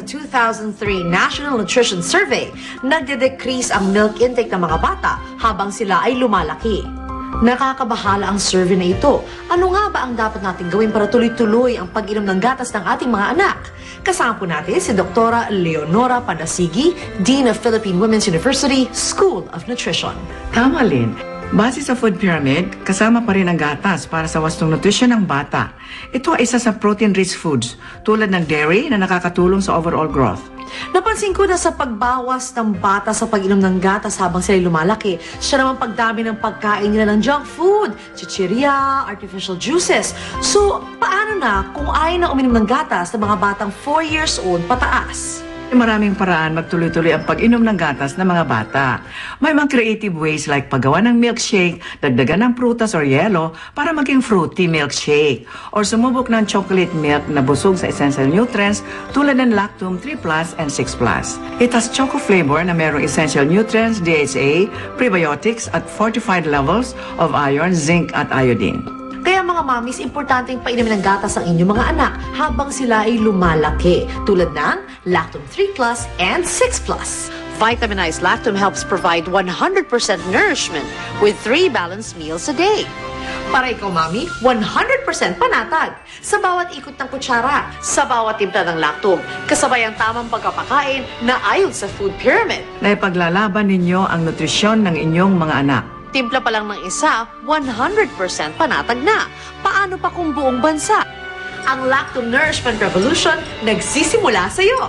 sa 2003 National Nutrition Survey, nagde-decrease ang milk intake ng mga bata habang sila ay lumalaki. Nakakabahala ang survey na ito. Ano nga ba ang dapat natin gawin para tuloy-tuloy ang pag-inom ng gatas ng ating mga anak? Kasama po natin si Dr. Leonora Pandasigi, Dean of Philippine Women's University School of Nutrition. Tama, Lynn. Base sa food pyramid, kasama pa rin ang gatas para sa wastong nutrisyon ng bata. Ito ay isa sa protein-rich foods, tulad ng dairy na nakakatulong sa overall growth. Napansin ko na sa pagbawas ng bata sa pag-inom ng gatas habang sila lumalaki, siya naman pagdami ng pagkain nila ng junk food, chichirya, artificial juices. So, paano na kung ayaw na uminom ng gatas ng mga batang 4 years old pataas? Maraming paraan magtuloy-tuloy ang pag-inom ng gatas ng mga bata. May mga creative ways like paggawa ng milkshake, dagdagan ng prutas or yelo para maging fruity milkshake, or sumubok ng chocolate milk na busog sa essential nutrients tulad ng Lactum 3+ and 6+. It has choco flavor na mayroong essential nutrients, DHA, prebiotics at fortified levels of iron, zinc at iodine. Kaya mga mamis, importanteng painumin ng gatas ang inyong mga anak habang sila ay lumalaki, tulad ng Lactum 3+ and 6+. Vitaminized Lactum helps provide 100% nourishment with 3 balanced meals a day. Para ikaw, mami, 100% panatag sa bawat ikot ng kutsara, sa bawat timpla ng Lactum, kasabay ang tamang pagkapakain na ayon sa food pyramid. Na ipaglalaban ninyo ang nutrisyon ng inyong mga anak. Timpla pa lang ng isa, 100% panatag na. Paano pa kung buong bansa? Ang Lactum Nourishment Revolution nagsisimula sa iyo.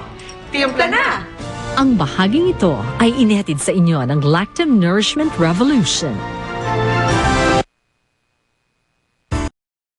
Timpla na! Ang bahaging ito ay inihatid sa inyo ng Lactum Nourishment Revolution.